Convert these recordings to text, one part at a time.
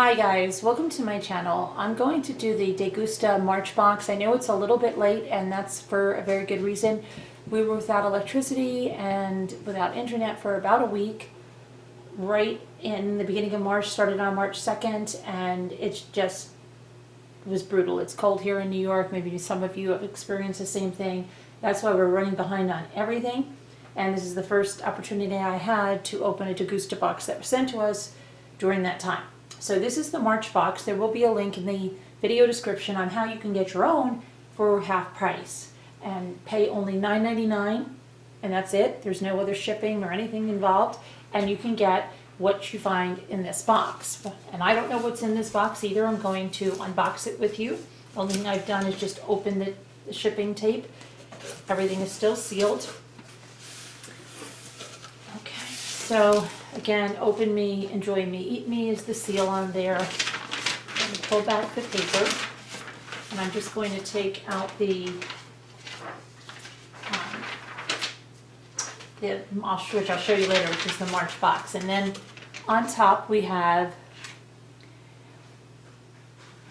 Hi guys, welcome to my channel. I'm going to do the Degusta March box. I know it's a little bit late and that's for a very good reason. We were without electricity and without internet for about a week. Right in the beginning of March, started on March 2nd, and it was brutal. It's cold here in New York. Maybe some of you have experienced the same thing. That's why we're running behind on everything. And this is the first opportunity I had to open a Degusta box that was sent to us during that time. So this is the March box. There will be a link in the video description on how you can get your own for half price and pay only $9.99, and that's it. There's no other shipping or anything involved, and you can get what you find in this box. And I don't know what's in this box either. I'm going to unbox it with you. The only thing I've done is just open the shipping tape. Everything is still sealed. Okay, so again, open me, enjoy me, eat me is the seal on there. Let me pull back the paper, and I'm just going to take out which I'll show you later, which is the March box. And then on top we have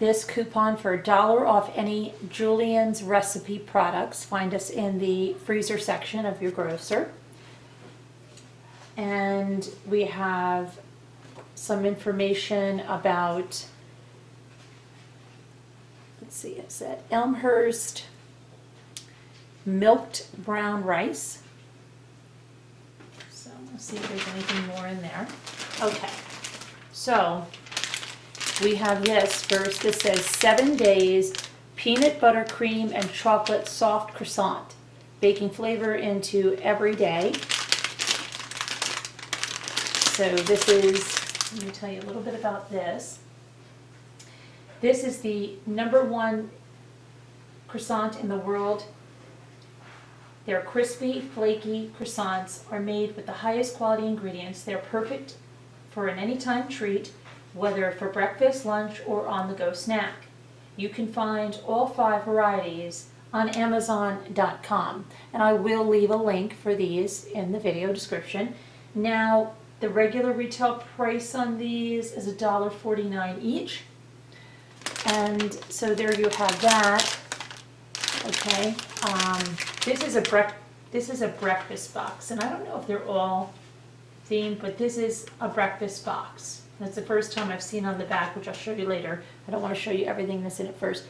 this coupon for $1 off any Julian's Recipe products. Find us in the freezer section of your grocer. And we have some information about, let's see, it said Elmhurst milked brown rice. So let's see if there's anything more in there. Okay, so we have this first. This says 7 days peanut butter cream and chocolate soft croissant, baking flavor into every day. So this is, let me tell you a little bit about this. This is the #1 croissant in the world. Their crispy, flaky croissants are made with the highest quality ingredients. They're perfect for an anytime treat, whether for breakfast, lunch, or on-the-go snack. You can find all 5 varieties on Amazon.com, and I will leave a link for these in the video description. Now, the regular retail price on these is $1.49 each. And so there you have that. Okay. This is a breakfast box, and I don't know if they're all themed, but this is a breakfast box. That's the first time I've seen on the back, which I'll show you later. I don't want to show you everything that's in it first,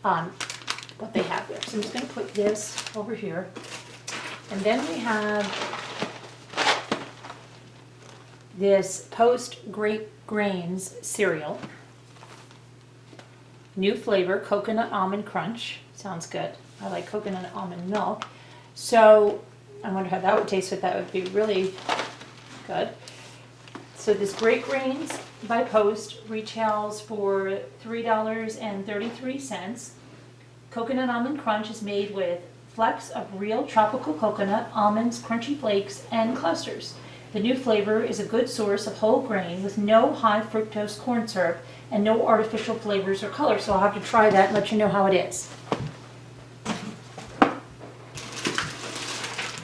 what they have there. So I'm just going to put this over here. And then we have this Post Grape Grains cereal. New flavor, coconut almond crunch. Sounds good. I like coconut almond milk. So I wonder how that would taste, but that would be really good. So this Great Grains by Post retails for $3.33. Coconut almond crunch is made with flecks of real tropical coconut, almonds, crunchy flakes, and clusters. The new flavor is a good source of whole grain with no high fructose corn syrup and no artificial flavors or colors. So I'll have to try that and let you know how it is.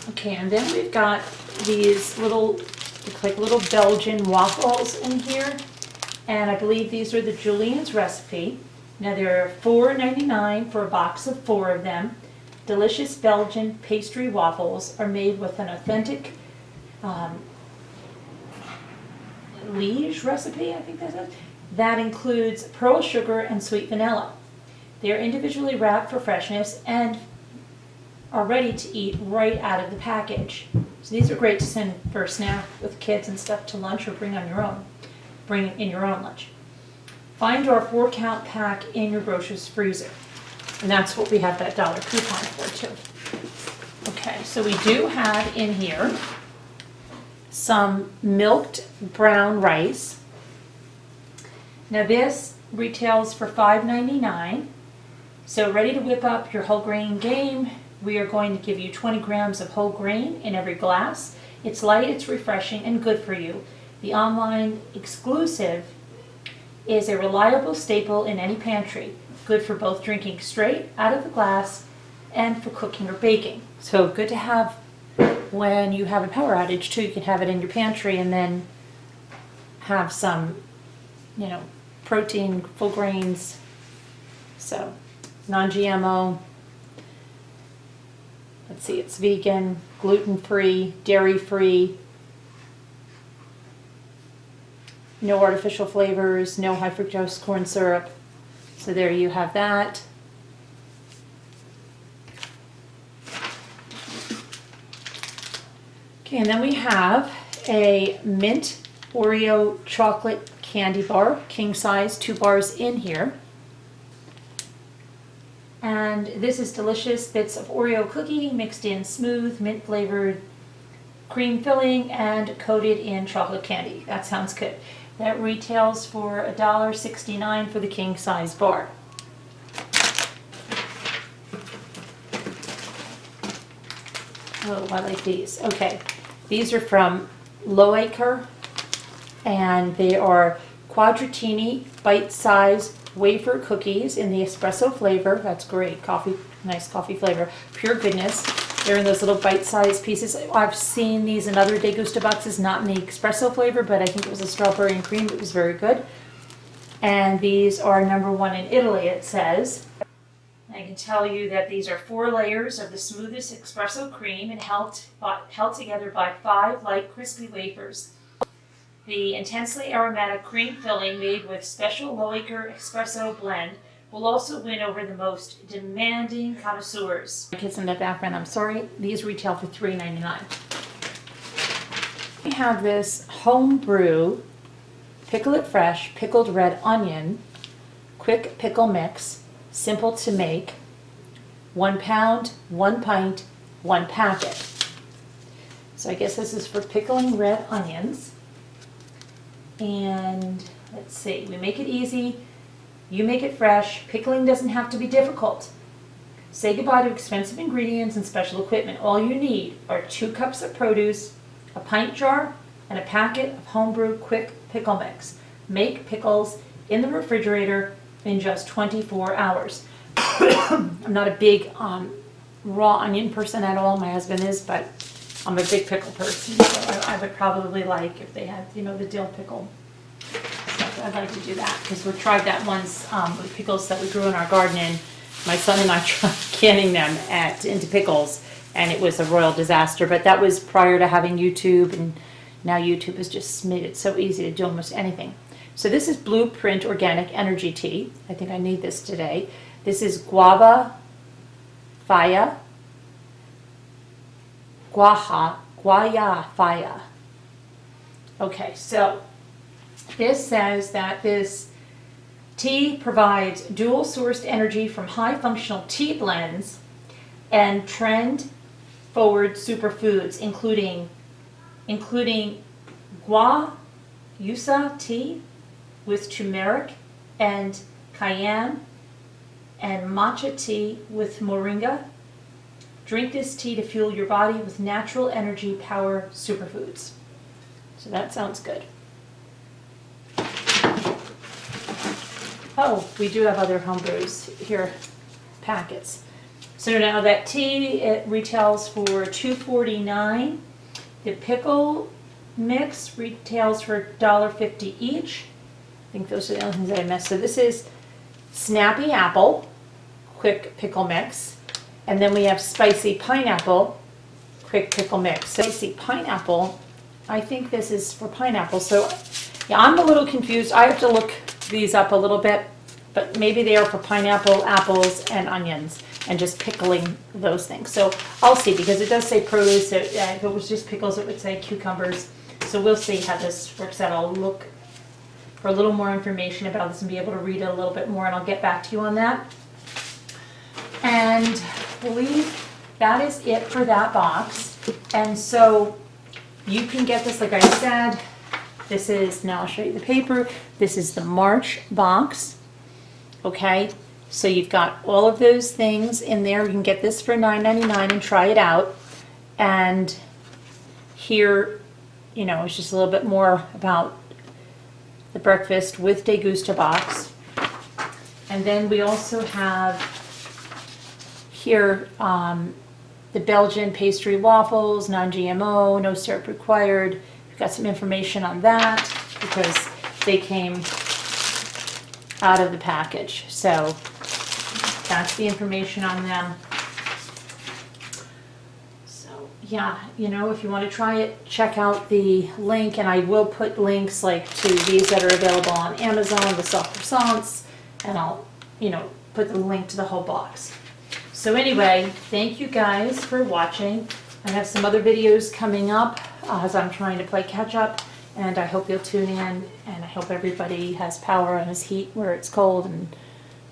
Okay, and then we've got these look like little Belgian waffles in here. And I believe these are the Julian's Recipe. Now they're $4.99 for a box of 4 of them. Delicious Belgian pastry waffles are made with an authentic Liege recipe, I think that's it. That includes pearl sugar and sweet vanilla. They are individually wrapped for freshness and are ready to eat right out of the package. So these are great to send for a snack with kids and stuff to lunch, or bring in your own lunch. Find our 4-count pack in your grocer's freezer. And that's what we have that $1 coupon for too. Okay, so we do have in here some milked brown rice. Now this retails for $5.99. So ready to whip up your whole grain game, we are going to give you 20 grams of whole grain in every glass. It's light, it's refreshing, and good for you. The online exclusive is a reliable staple in any pantry. Good for both drinking straight out of the glass and for cooking or baking. So good to have when you have a power outage too. You can have it in your pantry and then have some, protein, full grains, so non-GMO. Let's see, it's vegan, gluten-free, dairy-free, no artificial flavors, no high fructose corn syrup. So there you have that. Okay, and then we have a mint Oreo chocolate candy bar, king size, 2 bars in here. And this is delicious bits of Oreo cookie mixed in smooth, mint flavored cream filling and coated in chocolate candy. That sounds good. That retails for $1.69 for the king size bar. Oh, I like these. Okay, these are from Wafer, and they are quadratini bite-sized wafer cookies in the espresso flavor. That's great, coffee, nice coffee flavor, pure goodness. They're in those little bite-sized pieces. I've seen these in other Degusta boxes, not in the espresso flavor, but I think it was a strawberry and cream. It was very good. And these are #1 in Italy, it says. I can tell you that these are 4 layers of the smoothest espresso cream and held together by 5 light crispy wafers. The intensely aromatic cream filling made with special Wafer espresso blend will also win over the most demanding connoisseurs. My kids in the background, I'm sorry. These retail for $3.99. We have this Homebrew Pickle It Fresh pickled red onion quick pickle mix, simple to make, 1 pound, 1 pint, 1 packet. So I guess this is for pickling red onions. And let's see, we make it easy. You make it fresh. Pickling doesn't have to be difficult. Say goodbye to expensive ingredients and special equipment. All you need are 2 cups of produce, a pint jar, and a packet of homebrew quick pickle mix. Make pickles in the refrigerator in just 24 hours. I'm not a big raw onion person at all. My husband is, but I'm a big pickle person. So I would probably like if they had, the dill pickle. I'd like to do that because we tried that once with pickles that we grew in our garden, and my son and I tried canning them into pickles, and it was a royal disaster. But that was prior to having YouTube, and now YouTube has just made it so easy to do almost anything. So this is Blueprint Organic Energy Tea. I think I need this today. This is guava faya, guaya faya. Okay, so this says that this tea provides dual-sourced energy from high-functional tea blends and trend-forward superfoods, including guayusa tea with turmeric and cayenne, and matcha tea with moringa. Drink this tea to fuel your body with natural energy power superfoods. So that sounds good. Oh, we do have other homebrews here, packets. So now that tea, it retails for $2.49. The pickle mix retails for $1.50 each. I think those are the only things that I missed. So this is Snappy Apple, quick pickle mix. And then we have Spicy Pineapple, quick pickle mix. Spicy Pineapple, I think this is for pineapple. So yeah, I'm a little confused. I have to look these up a little bit, but maybe they are for pineapple, apples, and onions, and just pickling those things. So I'll see, because it does say produce. So, if it was just pickles, it would say cucumbers. So we'll see how this works out. I'll look for a little more information about this and be able to read it a little bit more, and I'll get back to you on that. And I believe that is it for that box. And so you can get this, like I said, this is, now I'll show you the paper, this is the March box, okay? So you've got all of those things in there. You can get this for $9.99 and try it out. And here, it's just a little bit more about the breakfast with Degusta Box. And then we also have here the Belgian pastry waffles, non-GMO, no syrup required. We've got some information on that because they came out of the package. So that's the information on them. So yeah, you know, if you want to try it, check out the link, and I will put links like to these that are available on Amazon, the soft croissants, and I'll, you know, put the link to the whole box. So anyway, thank you guys for watching. I have some other videos coming up as I'm trying to play catch up, and I hope you'll tune in, and I hope everybody has power and has heat where it's cold and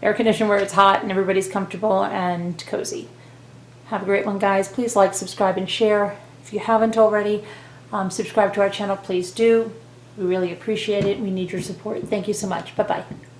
air conditioning where it's hot, and everybody's comfortable and cozy. Have a great one, guys. Please like, subscribe, and share. If you haven't already, subscribe to our channel, please do. We really appreciate it. We need your support. Thank you so much. Bye-bye.